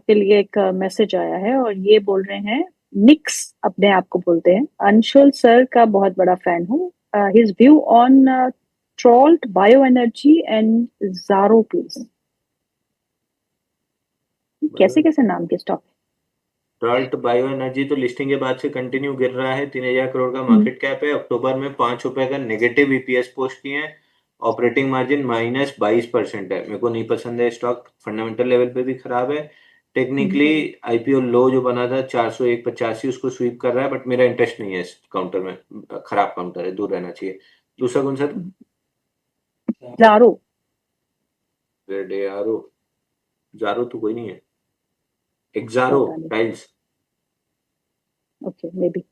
आपके लिए एक मैसेज आया है और ये बोल रहे हैं, निक्स अपने आप को बोलते हैं, अंशुल सर का बहुत बड़ा फैन हूँ। His view on Trualt bio energy and Jaro please. कैसे कैसे नाम के स्टॉक। ट्राल्ट बायो एनर्जी तो लिस्टिंग के बाद से कंटिन्यू गिर रहा है। 3,000 करोड़ का हम्म, मार्केट कैप है। अक्टूबर में 5 रुपए का नेगेटिव ईपीएस पोस्ट किए हैं। ऑपरेटिंग मार्जिन -22% है। मेरे को नहीं पसंद है स्टॉक, फंडामेंटल लेवल पे भी खराब है। हम्म, टेक्निकली आईपीओ लो जो बना था 401.85 उसको स्वीप कर रहा है, बट मेरा इंटरेस्ट नहीं है इस काउंटर में। खराब काउंटर है, दूर रहना चाहिए। दूसरा कौन सा था? हम्म। जारो। जारो। जारो तो कोई नहीं है। एक्सारो पता नहीं। Tiles okay may be.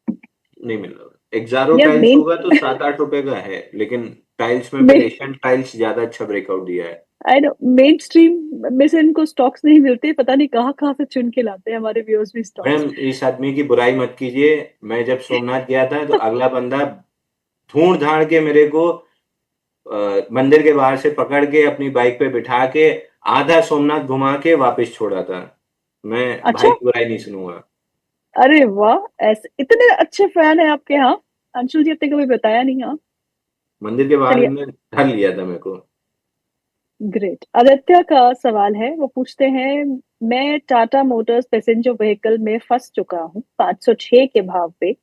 नहीं मिल रहा। एक्सारो यार टाइल्स मेन होगा तो 7-8 रुपए का है, लेकिन टाइल्स में फिर मे एशियन टाइल्स ज्यादा अच्छा ब्रेकआउट दिया है। आई नो मेन स्ट्रीम में से इनको स्टॉक्स नहीं मिलते, पता नहीं कहाँ कहाँ से चुन के लाते हैं हमारे व्यूअर्स भी स्टॉक्स। मैम इस आदमी की बुराई मत कीजिए। मैं जब सोमनाथ गया था तो अगला बंदा ढूंढ धाड़ के मेरे को मंदिर के बाहर से पकड़ के अपनी बाइक पे बिठा के आधा सोमनाथ घुमा के वापस छोड़ा था। मैं अच्छा। भाई की बुराई नहीं सुनूंगा। अरे वाह, ऐसे इतने अच्छे फैन है आपके यहाँ। अंशुल जी अपने कभी बताया नहीं। हाँ मंदिर के बाहर चलिए। में धर लिया था मेरे को। ग्रेट। आदित्य का सवाल है, वो पूछते हैं, मैं टाटा मोटर्स पैसेंजर व्हीकल में फंस चुका हूँ 506 के भाव पे।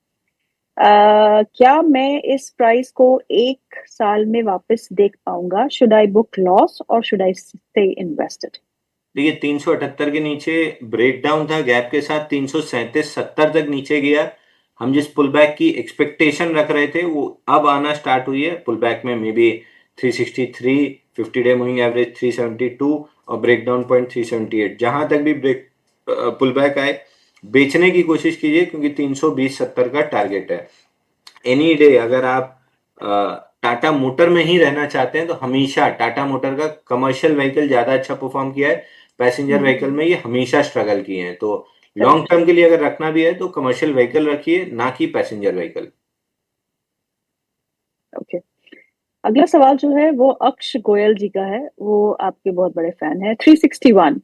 क्या मैं इस प्राइस को 1 साल में वापस देख पाऊंगा? शुड आई बुक लॉस और शुड आई स्टे इन्वेस्टेड? देखिए 378 के नीचे ब्रेकडाउन था, गैप के साथ 337-70 तक नीचे गया। हम जिस पुल बैक की एक्सपेक्टेशन रख रहे थे वो अब आना स्टार्ट हुई है। पुल बैक में may be 363, 50 day moving average 372 और ब्रेकडाउन पॉइंट 378, जहां तक भी ब्रेक पुल बैक आए बेचने की कोशिश कीजिए, क्योंकि 320-70 का टारगेट है। एनी डे अगर आप टाटा मोटर में ही रहना चाहते हैं तो हमेशा टाटा मोटर का कमर्शियल व्हीकल ज्यादा अच्छा परफॉर्म किया है। पैसेंजर व्हीकल में ये हमेशा स्ट्रगल किए हैं। तो लॉन्ग करेक्ट। टर्म के लिए अगर रखना भी है तो कमर्शियल व्हीकल रखिए, ना कि पैसेंजर व्हीकल। ओके। अगला सवाल जो है वो अक्ष गोयल जी का है, वो आपके बहुत बड़े फैन है। 361।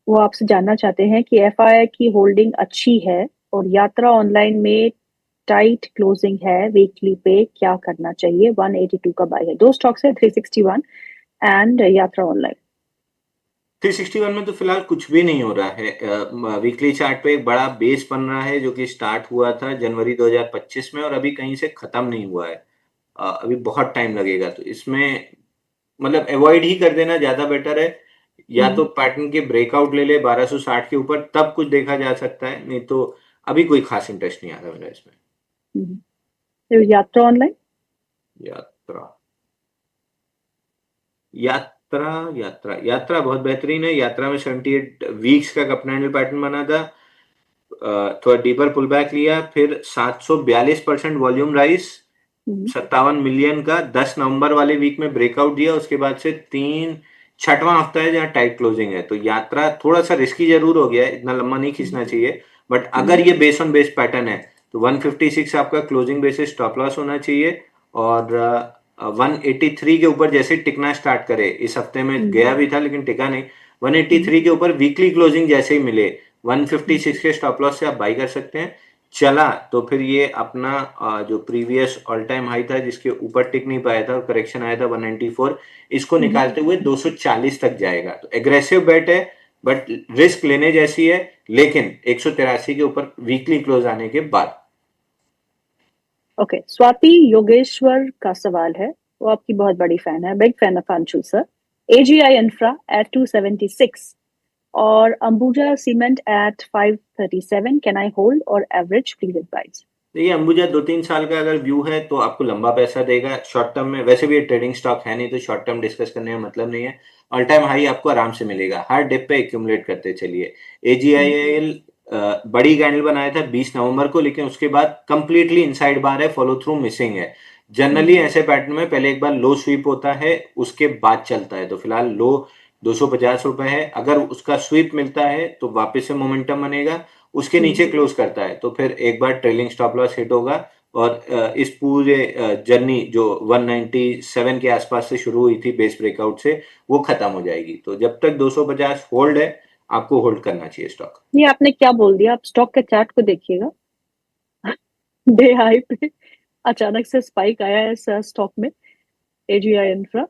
वो आपसे जानना चाहते हैं कि एफआई की होल्डिंग अच्छी है और यात्रा ऑनलाइन में टाइट क्लोजिंग है, वीकली पे क्या करना चाहिए? 182 का बाय है। दो स्टॉक्स है, 361 एंड यात्रा ऑनलाइन। 361 में तो फिलहाल कुछ भी नहीं हो रहा है। वीकली चार्ट पे एक बड़ा बेस बन रहा है जो कि स्टार्ट हुआ था जनवरी 2025 में और अभी कहीं से खत्म नहीं हुआ है। अभी बहुत टाइम लगेगा, तो इसमें मतलब अवॉइड ही कर देना ज्यादा बेटर है। या तो पैटर्न के ब्रेकआउट ले ले 1260 के ऊपर, तब कुछ देखा जा सकता है, नहीं तो अभी कोई खास इंटरेस्ट नहीं आ रहा मेरा इसमें। तो यात्रा ऑनलाइन। यात्रा यात्रा यात्रा यात्रा बहुत बेहतरीन है। यात्रा में 78 वीक्स का अप एंड पैटर्न बना था। थोड़ा डीपर पुल बैक लिया, फिर 742% वॉल्यूम राइज, 57 मिलियन का 10 नवंबर वाले वीक में ब्रेकआउट दिया। उसके बाद से तीन छठवां हफ्ता है जहां टाइट क्लोजिंग है। तो यात्रा थोड़ा सा रिस्की जरूर हो गया है, इतना लंबा नहीं खींचना चाहिए। बट अगर ये बेस ऑन बेस पैटर्न है तो 156 आपका क्लोजिंग बेसिस स्टॉप लॉस होना चाहिए। और 183 के ऊपर जैसे टिकना स्टार्ट करे, इस हफ्ते में गया भी था लेकिन टिका नहीं। 183 के ऊपर वीकली क्लोजिंग जैसे ही मिले 156 के स्टॉप लॉस से आप बाई कर सकते हैं। चला तो फिर ये अपना जो प्रीवियस ऑल टाइम हाई था जिसके ऊपर टिक नहीं पाया था और करेक्शन आया था 194, इसको निकालते हुए 240 तक जाएगा। तो एग्रेसिव बेट है, बट रिस्क लेने जैसी है, लेकिन 183 के ऊपर वीकली क्लोज आने के बाद। ओके। स्वाति योगेश्वर का सवाल है, वो आपकी बहुत बड़ी फैन है, big fan of Anshul sir. AGI infra at 276 और Ambuja cement at 537, can I hold or average please advice? देखिए अंबुजा 2-3 साल का अगर व्यू है तो आपको लंबा पैसा देगा। शॉर्ट टर्म में वैसे भी ये ट्रेडिंग स्टॉक है नहीं, तो शॉर्ट टर्म डिस्कस करने में मतलब नहीं है। ऑल टाइम हाई आपको आराम से मिलेगा, हर डिप पे एक्यूमुलेट करते चलिए। एजीआईएल बड़ी कैंडल बनाया था 20 नवंबर को, लेकिन उसके बाद कंप्लीटली इनसाइड बार है, फॉलो थ्रू मिसिंग है। जनरली ऐसे पैटर्न में पहले एक बार लो स्वीप होता है, उसके बाद चलता है। तो फिलहाल लो 250 रुपए है, अगर उसका स्वीप मिलता है तो वापस से मोमेंटम बनेगा। उसके नीचे क्लोज करता है तो फिर एक बार ट्रेलिंग स्टॉप लॉस हिट होगा, और इस पूरे जर्नी जो 197 के आसपास से शुरू हुई थी बेस ब्रेकआउट से, वो खत्म हो जाएगी। तो जब तक 250 होल्ड है, आपको होल्ड करना चाहिए स्टॉक। ये आपने क्या बोल दिया? आप स्टॉक के चार्ट को देखिएगा। डे हाई पे अचानक से स्पाइक आया है इस स्टॉक में। एजीआई इंफ्रा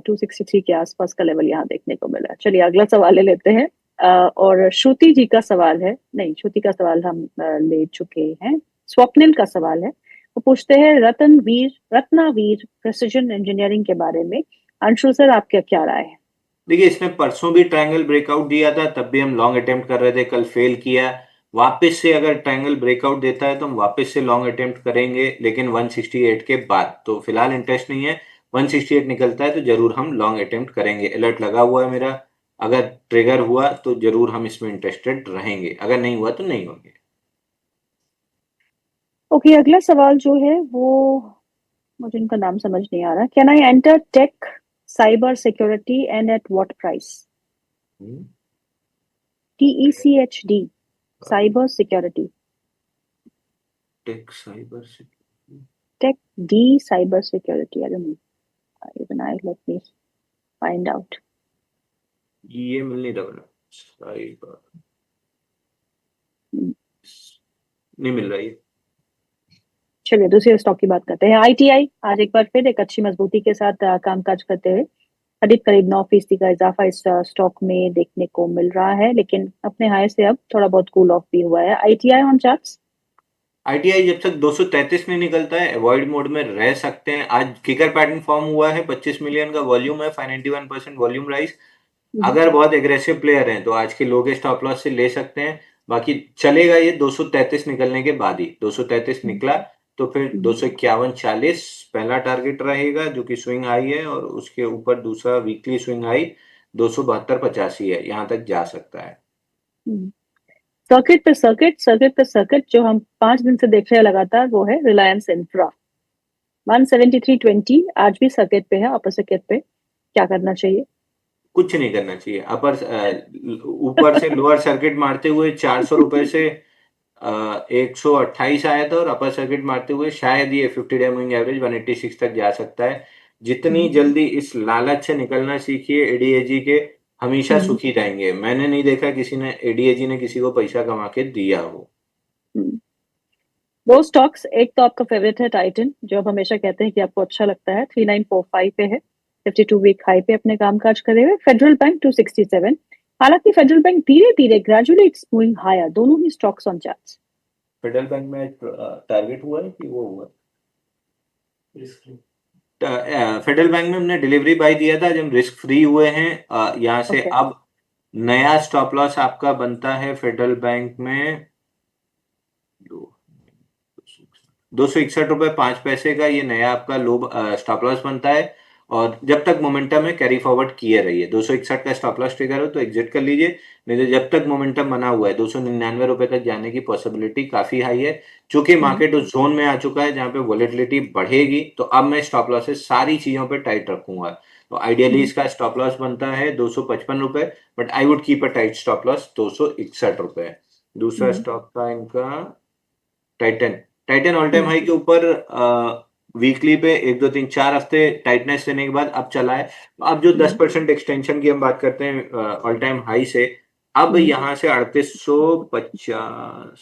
263 के आसपास का लेवल यहाँ देखने को मिला। चलिए अगला सवाल ले लेते हैं। और श्रुति जी का सवाल है, नहीं श्रुति का सवाल हम ले चुके हैं। स्वप्निल का सवाल है, वो पूछते हैं रत्नावीर प्रेसिजन इंजीनियरिंग के बारे में। अंशु सर, आपका क्या राय है? देखिए, इसने परसों भी ट्रायंगल ब्रेकआउट दिया था, तब भी हम लॉन्ग अटेम्प्ट कर रहे थे, कल फेल किया। वापस से अगर ट्रायंगल ब्रेकआउट देता है तो हम वापस से लॉन्ग अटेम्प्ट करेंगे, लेकिन 168 के बाद। तो फिलहाल इंटरेस्ट नहीं है। 168 निकलता है तो जरूर हम लॉन्ग अटेम्प्ट करेंगे। अलर्ट लगा हुआ है मेरा, अगर ट्रिगर हुआ तो जरूर हम इसमें इंटरेस्टेड रहेंगे, अगर नहीं हुआ तो नहीं होंगे। ओके, अगला सवाल जो है वो मुझे इनका नाम समझ नहीं आ रहा। Can I enter tech cyber security and at what price? TECHD, cyber security. Tech cyber tech D, cyber security. I don't know. Even let me find out. ये मिल नहीं रहा साइबर, हम्म, नहीं मिल रहा ये। चलिए दूसरे स्टॉक की बात करते हैं। ITI आज एक बार फिर एक अच्छी मजबूती के साथ कामकाज करते हुए करीब करीब 9% का इजाफा इस स्टॉक में देखने को मिल रहा है, लेकिन अपने हाई से अब थोड़ा बहुत कूल ऑफ भी हुआ है। ITI on charts? आईटीआई जब तक 233 नहीं निकलता है, अवॉइड मोड में रह सकते हैं। आज किकर पैटर्न फॉर्म हुआ है, 25 मिलियन का वॉल्यूम है, 591% वॉल्यूम राइज। अगर बहुत एग्रेसिव प्लेयर हैं तो आज के लोगे स्टॉप लॉस से ले सकते हैं। बाकी चलेगा ये 233 निकलने के बाद ही। 233 निकला तो फिर 251.40 पहला टारगेट रहेगा, जो कि स्विंग हाई है, और उसके ऊपर दूसरा वीकली स्विंग हाई 272.85 है, यहाँ तक जा सकता है। सर्किट पे सर्किट जो हम 5 दिन से देख रहे हैं लगातार, वो है रिलायंस इंफ्रा। 173.20 आज भी सर्किट पे है, अपर सर्किट पे। क्या करना चाहिए? कुछ नहीं करना चाहिए। ऊपर से लोअर सर्किट मारते हुए 400 रुपए से 128 आया था, और अपर सर्किट मारते हुए शायद ये 50 डे मूविंग एवरेज 186 तक जा सकता है। जितनी जल्दी इस लालच से निकलना सीखिए एडीएजी के, हमेशा सुखी रहेंगे। मैंने नहीं देखा किसी ने एडीएजी ने किसी को पैसा कमा के दिया हो। दो स्टॉक्स, एक तो आपका फेवरेट है टाइटन, जो आप हमेशा कहते हैं कि आपको अच्छा लगता है, 3945 पे है, 52 वीक हाई पे अपने कामकाज करे हुए। Federal bank 267। हालांकि फेडरल बैंक धीरे धीरे ग्रेजुअली इट्स मूविंग हायर। दोनों ही stocks on charts. Federal Bank में टारगेट हुआ है कि वो हुआ? फेडरल बैंक में हमने डिलीवरी बाय दिया था, जब हम रिस्क फ्री हुए हैं यहाँ से। Okay. अब नया स्टॉप लॉस आपका बनता है फेडरल बैंक में 261.05 रुपए का। ये नया आपका लो स्टॉप लॉस बनता है, और जब तक मोमेंटम है कैरी फॉरवर्ड किए रहिए। 261 का स्टॉप लॉस ट्रिगर हो तो एग्जिट कर लीजिए, नहीं तो जब तक मोमेंटम बना हुआ है 299 रुपए तक जाने की पॉसिबिलिटी काफी हाई है। चूंकि मार्केट उस जोन में आ चुका है जहां पे वॉलेटिलिटी बढ़ेगी, तो अब मैं स्टॉप लॉसेस सारी चीजों पे टाइट रखूंगा। तो आइडियली इसका स्टॉप लॉस बनता है 255 रुपए, but I would keep a tight stop loss 261 रुपए। दूसरा स्टॉक था इनका Titan. Titan all time high के ऊपर वीकली पे 1 2 3 4 हफ्ते टाइटनेस देने के बाद अब चला है। अब जो 10% एक्सटेंशन की हम बात करते हैं ऑल टाइम हाई से, अब यहाँ से 3850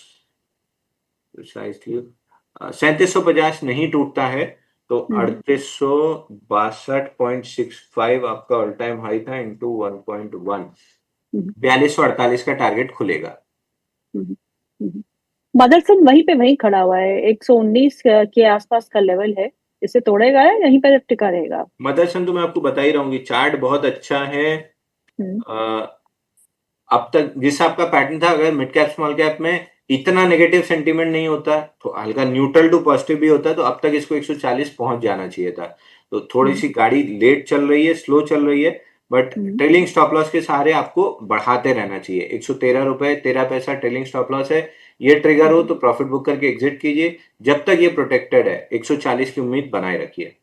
3750 नहीं टूटता है, तो 3862.65 आपका ऑल टाइम हाई था इंटू 1.1, 4248 का टारगेट खुलेगा। मदरसन वहीं पे वहीं खड़ा हुआ है, 119 के आसपास का लेवल है। इसे तोड़ेगा या यहीं पर टिका रहेगा? मदरसन तो मैं आपको बता ही रहूंगी, चार्ट बहुत अच्छा है। अब तक जिस आपका पैटर्न था, अगर मिड कैप स्मॉल कैप में इतना नेगेटिव सेंटीमेंट नहीं होता, तो हल्का न्यूट्रल टू पॉजिटिव भी होता है, तो अब तक इसको 140 पहुंच जाना चाहिए था। तो थोड़ी सी गाड़ी लेट चल रही है, स्लो चल रही है, बट ट्रेलिंग स्टॉप लॉस के सहारे आपको बढ़ाते रहना चाहिए। 113 रुपए 13 पैसा ट्रेलिंग स्टॉप लॉस है। ये ट्रिगर हो तो प्रॉफिट बुक करके एग्जिट कीजिए। जब तक ये प्रोटेक्टेड है 140 की उम्मीद बनाए रखिए।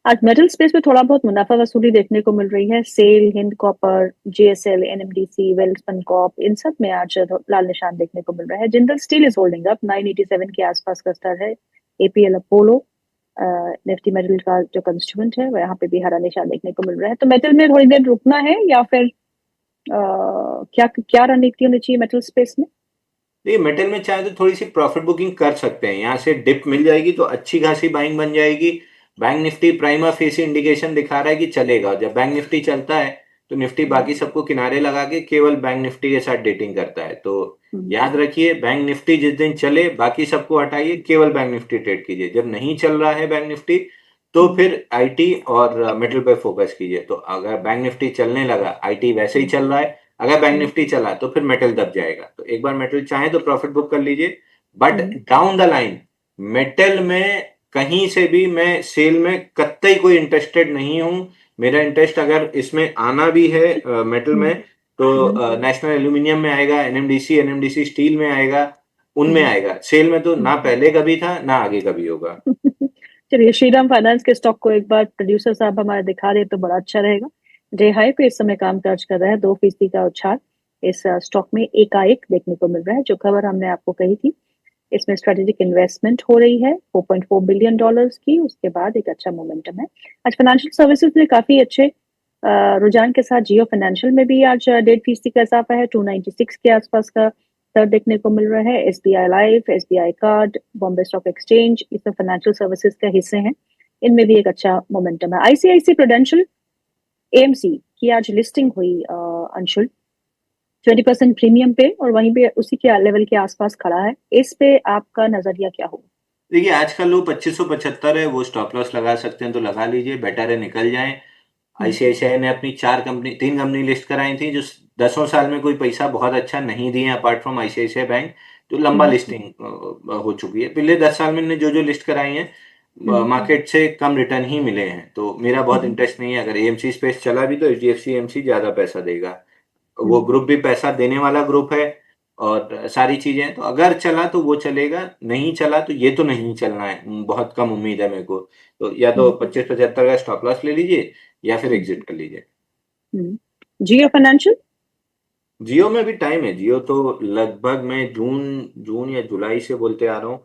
आज मेटल स्पेस में थोड़ा बहुत मुनाफा वसूली देखने को मिल रही है। SAIL, Hind copper, JSL, NMDC, Welspun corp, इन सब में आज लाल निशान देखने को मिल रहा है। Jindal steel is holding up, 987 के आसपास का स्तर है। एपीएल अपोलो, निफ्टी मेटल का जो कंस्टिट्यूएंट है, वहां पे भी हरा निशान देखने को मिल रहा है। तो मेटल में थोड़ी देर रुकना है या फिर क्या क्या रणनीति होनी चाहिए मेटल स्पेस में? देखिए, मेटल में चाहे तो थोड़ी सी प्रॉफिट बुकिंग कर सकते हैं। यहाँ से डिप मिल जाएगी तो अच्छी खासी बाइंग बन जाएगी। Bank Nifty prima facie indication दिखा रहा है कि चलेगा। जब बैंक निफ्टी चलता है तो निफ्टी बाकी सबको किनारे लगा के केवल बैंक निफ्टी के साथ डेटिंग करता है। तो याद रखिए, बैंक निफ्टी जिस दिन चले बाकी सबको हटाइए, केवल बैंक निफ्टी ट्रेड कीजिए। जब नहीं चल रहा है बैंक निफ्टी तो फिर आईटी और मेटल पे फोकस कीजिए। तो अगर बैंक निफ्टी चलने लगा, आईटी वैसे ही चल रहा है, अगर बैंक निफ्टी चला तो फिर मेटल दब जाएगा। तो एक बार मेटल चाहे तो प्रॉफिट बुक कर लीजिए, but down the line metal में कहीं से भी मैं सेल में कतई कोई इंटरेस्टेड नहीं हूं। मेरा इंटरेस्ट अगर इसमें आना भी है मेटल में तो नेशनल एल्यूमिनियम में आएगा, एनएमडीसी स्टील में आएगा, उनमें आएगा। सेल में तो ना पहले कभी था ना आगे कभी होगा। चलिए, श्रीराम फाइनेंस के स्टॉक को एक बार प्रोड्यूसर साहब हमारे दिखा दे तो बड़ा अच्छा रहेगा। डे हाई पे इस समय काम काज कर रहा है, 2% का उछाल इस स्टॉक में एकाएक देखने को मिल रहा है। जो खबर हमने आपको कही थी, इसमें स्ट्रेटेजिक इन्वेस्टमेंट हो रही है $4.4 बिलियन की, उसके बाद एक अच्छा मोमेंटम है। आज फाइनेंशियल सर्विसेज में काफी अच्छे रुझान के साथ जियो फाइनेंशियल में भी आज 1.5% का इजाफा है, 296 के आसपास का स्तर देखने को मिल रहा है। SBI life, SBI card, Bombay stock exchange, ये सब फाइनेंशियल सर्विसेज के हिस्से हैं, इनमें भी एक अच्छा मोमेंटम है। आईसीआईसी प्रूडेंशियल एएमसी की आज लिस्टिंग हुई अंशुल, 20% प्रीमियम पे और वहीं पे उसी के लेवल के आसपास खड़ा है। इस पे आपका नजरिया क्या होगा? देखिए, आज का लो 2575 है, वो स्टॉप लॉस लगा सकते हैं तो लगा लीजिए, बेटर है निकल जाएं। आईसीआईसीआई ने अपनी 3 कंपनी लिस्ट कराई थी जो 10 साल में कोई पैसा बहुत अच्छा नहीं दिए, अपार्ट फ्रॉम आईसीआईसीआई बैंक, तो लंबा लिस्टिंग हो चुकी है। पिछले 10 साल में जो जो लिस्ट कराई है मार्केट से कम रिटर्न ही मिले हैं। तो मेरा बहुत इंटरेस्ट नहीं है। अगर एएमसी स्पेस चला भी तो एचडीएफसी एएमसी ज्यादा पैसा देगा, वो ग्रुप भी पैसा देने वाला ग्रुप है और सारी चीजें। तो अगर चला तो वो चलेगा, नहीं चला तो ये तो नहीं चलना है, बहुत कम उम्मीद है मेरे को। तो या तो 2575 का स्टॉप लॉस ले लीजिए या फिर एग्जिट कर लीजिए। जियो फाइनेंशियल? जियो में भी टाइम है। जियो तो लगभग मैं जून जून या जुलाई से बोलते आ रहा हूँ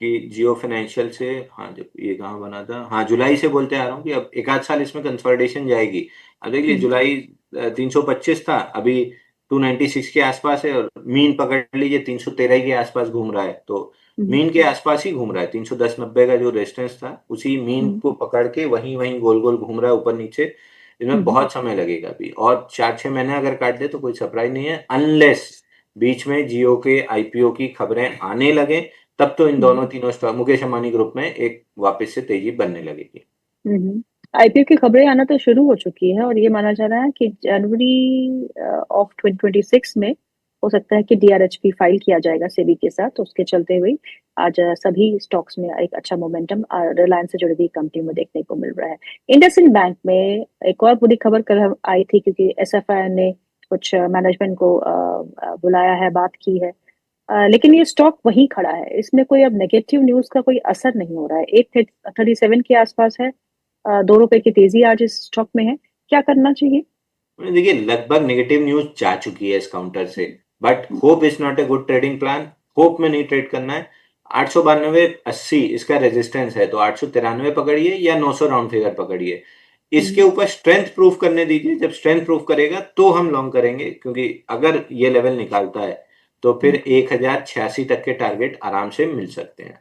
कि जियो फाइनेंशियल से, हाँ जब ये कहाँ बना था, हाँ जुलाई से बोलते आ रहा हूँ कि अब एक आध साल इसमें कंसोलिडेशन जाएगी। अब देखिए, जुलाई 325 था, अभी 296 के आसपास है और मीन पकड़ लीजिए 313 के आसपास घूम रहा है। तो मीन के आसपास ही घूम रहा है, 310-90 का जो रेजिस्टेंस था उसी मीन को पकड़ के वहीं वहीं गोल गोल घूम रहा है ऊपर नीचे। इसमें बहुत समय लगेगा अभी, और 4-6 महीने अगर काट दे तो कोई सरप्राइज नहीं है, अनलेस बीच में जियो के आईपीओ की खबरें आने लगे, तब तो इन दोनों तीनों स्टॉक मुकेश अंबानी ग्रुप में एक वापस से तेजी बनने लगेगी। आईपीओ की खबरें आना तो शुरू हो चुकी है और ये माना जा रहा है कि जनवरी ऑफ 2026 में हो सकता है कि डीआरएचपी फाइल किया जाएगा सेबी के साथ। तो उसके चलते हुए आज सभी स्टॉक्स में एक अच्छा मोमेंटम रिलायंस से जुड़ी हुई कंपनी में देखने को मिल रहा है। इंडसइंड बैंक में एक और बुरी खबर कल आई थी, क्योंकि एसएफआई ने कुछ मैनेजमेंट को बुलाया है, बात की है, लेकिन ये स्टॉक वहीं खड़ा है। इसमें कोई अब नेगेटिव न्यूज का कोई असर नहीं हो रहा है। 837 के आसपास है, ₹2 की तेजी आज इस स्टॉक में है। क्या करना चाहिए? देखिए, लगभग नेगेटिव न्यूज जा चुकी है इस काउंटर से, but hope is not a good trading plan. Hope में नहीं ट्रेड करना है। 892.80 इसका रेजिस्टेंस है, तो 893 पकड़िए या 900 राउंड फिगर पकड़िए। इसके ऊपर स्ट्रेंथ प्रूफ करने दीजिए। जब स्ट्रेंथ प्रूफ करेगा तो हम लॉन्ग करेंगे, क्योंकि अगर ये लेवल निकालता है तो फिर 1086 तक के टारगेट आराम से मिल सकते हैं।